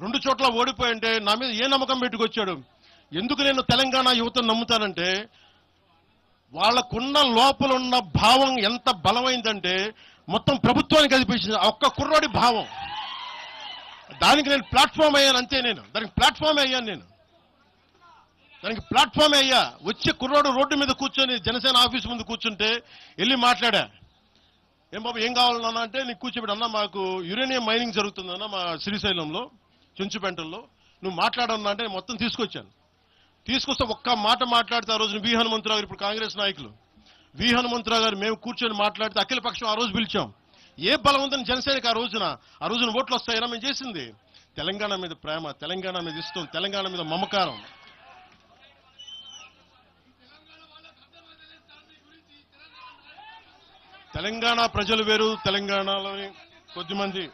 2 చోట్ల ఓడిపోయింటే నా మీద ఏ నమ్మకం పెట్టుకొచ్చాడు? ఎందుకు నేను తెలంగాణ యువతను నమ్ముతానంటే వాళ్ళకున్న లోపలున్న భావం ఎంత బలమైందంటే మొత్తం ప్రభుత్వానికి అదిపించింది ఒక్క కుర్రోడి భావం. దానికి నేను ప్లాట్ఫామ్ అయ్యాను అంతే. దానికి ప్లాట్ఫామ్ అయ్యా. వచ్చి కుర్రోడు రోడ్డు మీద కూర్చొని జనసేన ఆఫీస్ ముందు కూర్చుంటే వెళ్ళి మాట్లాడా. ఏం బాబు ఏం కావాలన్నా అంటే నీకు కూర్చోబెట్టి అన్నా మాకు యురేనియం మైనింగ్ జరుగుతుందన్నా మా శ్రీశైలంలో చెంచుపెంటల్లో, నువ్వు మాట్లాడన్నా అంటే నేను మొత్తం తీసుకొస్తే ఒక్క మాట మాట్లాడితే ఆ రోజున వి హనుమంతరావు గారు, ఇప్పుడు కాంగ్రెస్ నాయకులు వి హనుమంతరావు గారు మేము కూర్చొని మాట్లాడితే అఖిలపక్షం ఆ రోజు పిలిచాం. ఏ బలం ఉందని జనసేనకి ఆ రోజున ఓట్లు వస్తాయన్నా మేము చేసింది తెలంగాణ మీద ప్రేమ, తెలంగాణ మీద ఇష్టం, తెలంగాణ మీద మమకారం. తెలంగాణ ప్రజలు వేరు, తెలంగాణలోని కొద్దిమంది.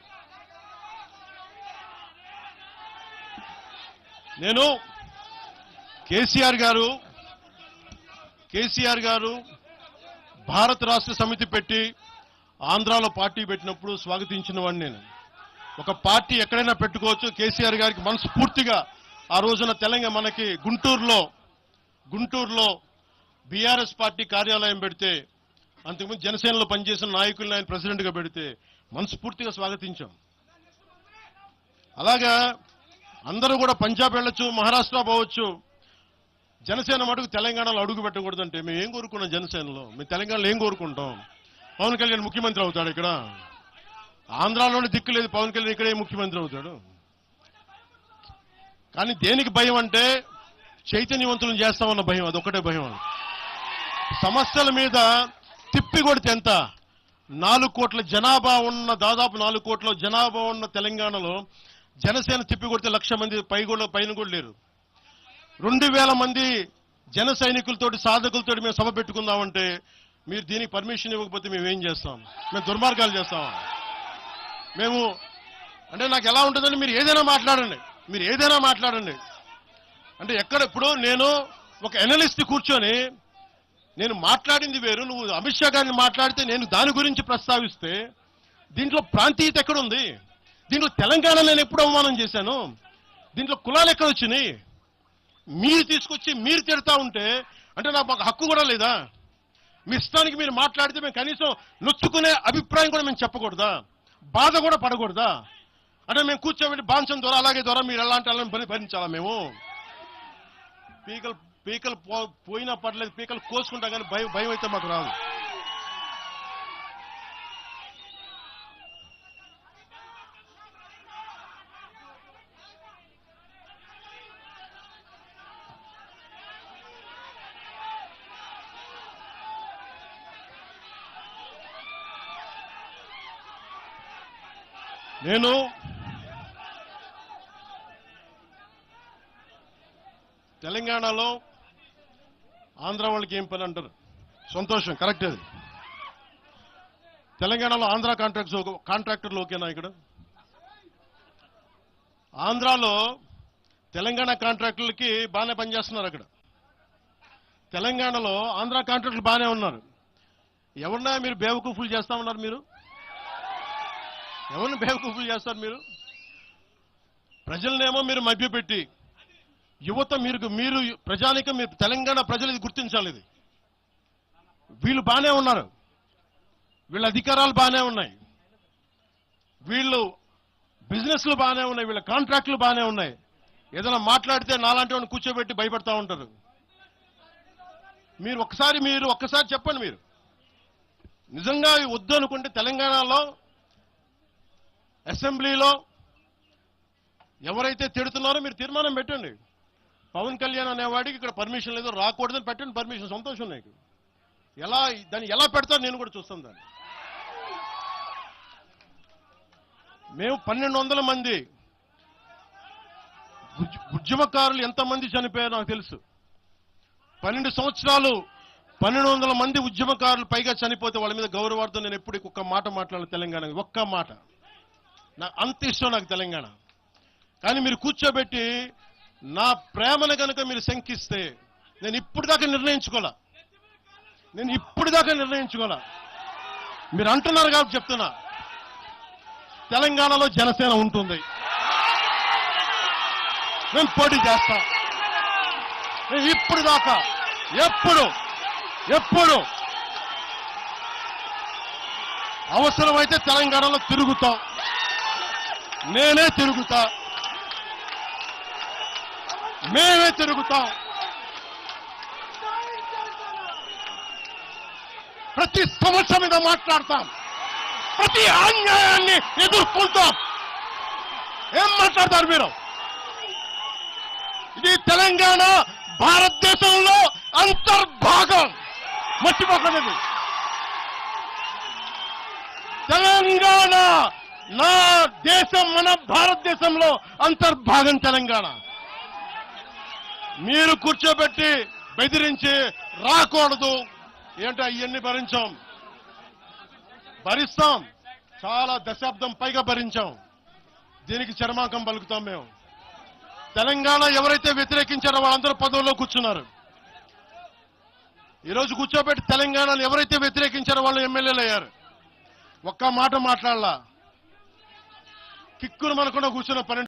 నేను కేసీఆర్ గారు భారత రాష్ట్ర సమితి పెట్టి ఆంధ్రాలో పార్టీ పెట్టినప్పుడు స్వాగతించిన వాడిని నేను. ఒక పార్టీ ఎక్కడైనా పెట్టుకోవచ్చు. కేసీఆర్ గారికి మనస్ఫూర్తిగా ఆ రోజున తెలంగాణ మనకి గుంటూరులో బీఆర్ఎస్ పార్టీ కార్యాలయం పెడితే, అంతకుముందు జనసేనలో పనిచేసిన నాయకులను ఆయన ప్రెసిడెంట్గా పెడితే మనస్ఫూర్తిగా స్వాగతించాం. అలాగా అందరూ కూడా పంజాబ్ వెళ్ళొచ్చు, మహారాష్ట్ర పోవచ్చు, జనసేన మటుకు తెలంగాణలో అడుగు పెట్టకూడదంటే మేము ఏం కోరుకున్నాం? జనసేనలో మేము తెలంగాణలో ఏం కోరుకుంటాం? పవన్ కళ్యాణ్ ముఖ్యమంత్రి అవుతాడు ఇక్కడ? ఆంధ్రాలోనే దిక్కు లేదు, పవన్ కళ్యాణ్ ఇక్కడే ముఖ్యమంత్రి అవుతాడు. కానీ దేనికి భయం అంటే చైతన్యవంతులను చేస్తామన్న భయం, అదొక్కటే భయం. సమస్యల మీద తిప్పి కొడితే ఎంత? 4 కోట్ల జనాభా ఉన్న, దాదాపు 4 కోట్ల జనాభా ఉన్న తెలంగాణలో జనసేన తిప్పి కొడితే 1,00,000 మంది పైన కూడా లేరు. 2,000 మంది జన సైనికులతోటి, సాధకులతోటి మేము సభ పెట్టుకుందామంటే మీరు దీనికి పర్మిషన్ ఇవ్వకపోతే మేము ఏం చేస్తాం? మేము దుర్మార్గాలు చేస్తాం. మేము అంటే నాకు ఎలా ఉంటుందంటే మీరు ఏదైనా మాట్లాడండి. అంటే ఎక్కడ ఇప్పుడు నేను ఒక ఎనలిస్ట్ కూర్చొని నేను మాట్లాడింది వేరు, నువ్వు అమిత్ షా గారిని మాట్లాడితే నేను దాని గురించి ప్రస్తావిస్తే దీంట్లో ప్రాంతీయత ఎక్కడుంది? దీంట్లో తెలంగాణ నేను ఎప్పుడు అవమానం చేశాను? దీంట్లో కులాలు ఎక్కడ వచ్చినాయి? మీరు తీసుకొచ్చి మీరు తిడతా ఉంటే అంటే నాకు ఒక హక్కు కూడా లేదా? మీ ఇష్టానికి మీరు మాట్లాడితే మేము కనీసం నొచ్చుకునే అభిప్రాయం కూడా మేము చెప్పకూడదా? బాధ కూడా పడకూడదా? అంటే మేము కూర్చోబెట్టి బాంచం ద్వారా అలాగే ద్వారా మీరు ఎలాంటి వాళ్ళని భరించాలా? మేము పీకలు పోయినా పర్లేదు, పీకలు కోసుకుంటాం, కానీ భయం అయితే మాకు రాదు. నేను తెలంగాణలో ఆంధ్ర వాళ్ళకి ఏం పని అంటారు? సంతోషం, కరెక్ట్. అది తెలంగాణలో ఆంధ్ర కాంట్రాక్టర్లు ఓకేనా? ఇక్కడ ఆంధ్రాలో తెలంగాణ కాంట్రాక్టర్లకి బాగానే పనిచేస్తున్నారు. అక్కడ తెలంగాణలో ఆంధ్ర కాంట్రాక్టర్లు బాగానే ఉన్నారు. ఎవరన్నా మీరు బేవకూఫులు చేస్తా ఉన్నారు? మీరు ఎవరిని బేవకూఫులు చేస్తారు? మీరు ప్రజలనేమో మీరు మభ్యపెట్టి, యువత మీరు ప్రజానికం, మీరు తెలంగాణ ప్రజలు ఇది గుర్తించాలి. ఇది వీళ్ళు బాగానే ఉన్నారు, వీళ్ళ అధికారాలు బాగానే ఉన్నాయి, వీళ్ళు బిజినెస్లు బాగానే ఉన్నాయి, వీళ్ళ కాంట్రాక్టులు బాగానే ఉన్నాయి. ఏదైనా మాట్లాడితే నాలాంటి వాడిని కూర్చోబెట్టి భయపడతా ఉంటారు. మీరు ఒక్కసారి చెప్పండి. మీరు నిజంగా వద్దు అనుకుంటే తెలంగాణలో అసెంబ్లీలో ఎవరైతే తిడుతున్నారో మీరు తీర్మానం పెట్టండి. పవన్ కళ్యాణ్ అనేవాడికి ఇక్కడ పర్మిషన్ లేదు, రాకూడదని పెట్టండి పర్మిషన్. సంతోషం నాకు. దాన్ని ఎలా పెడతారు నేను కూడా చూస్తాను. దాన్ని మేము 1,200 మంది ఉద్యమకారులు ఎంతమంది చనిపోయారో నాకు తెలుసు. 12 సంవత్సరాలు 1,200 మంది ఉద్యమకారులు పైగా చనిపోతే వాళ్ళ మీద గౌరవార్థం నేను ఎప్పుడు ఒక్క మాట మాట్లాడాలి తెలంగాణ, ఒక్క మాట. నాకు అంత ఇష్టం నాకు తెలంగాణ. కానీ మీరు కూర్చోబెట్టి నా ప్రేమను కనుక మీరు శంకిస్తే నేను ఇప్పుడు దాకా నిర్ణయించుకోలే. మీరు అంటున్నారు కాబట్టి చెప్తున్నా, తెలంగాణలో జనసేన ఉంటుంది. మేము పోటీ చేస్తాం. ఇప్పుడు దాకా ఎప్పుడు అవసరమైతే తెలంగాణలో తిరుగుతాం. నేనే తిరుగుతా, మేమే తిరుగుతాం. ప్రతి సమస్య మీద మాట్లాడతాం, ప్రతి అన్యాయాన్ని ఎదుర్కొంటాం. ఏం మాట్లాడతారు మీరు? ఇది తెలంగాణ భారతదేశంలో అంతర్భాగం, మర్చిపోకండి. తెలంగాణ నా దేశం, మన భారతదేశంలో అంతర్భాగం తెలంగాణ. మీరు కూర్చోబెట్టి బెదిరించి రాకూడదు ఏంటో అవన్నీ భరిస్తాం. చాలా దశాబ్దం పైగా భరించాం. దీనికి చర్మాంకం పలుకుతాం మేము. తెలంగాణ ఎవరైతే వ్యతిరేకించారో వాళ్ళందరూ పదవుల్లో కూర్చున్నారు. ఈరోజు కూర్చోబెట్టి తెలంగాణను ఎవరైతే వ్యతిరేకించారో వాళ్ళు ఎమ్మెల్యేలు అయ్యారు. ఒక్క మాట మాట్లాడలా, కిక్కును మనకుండా కూర్చున్న 12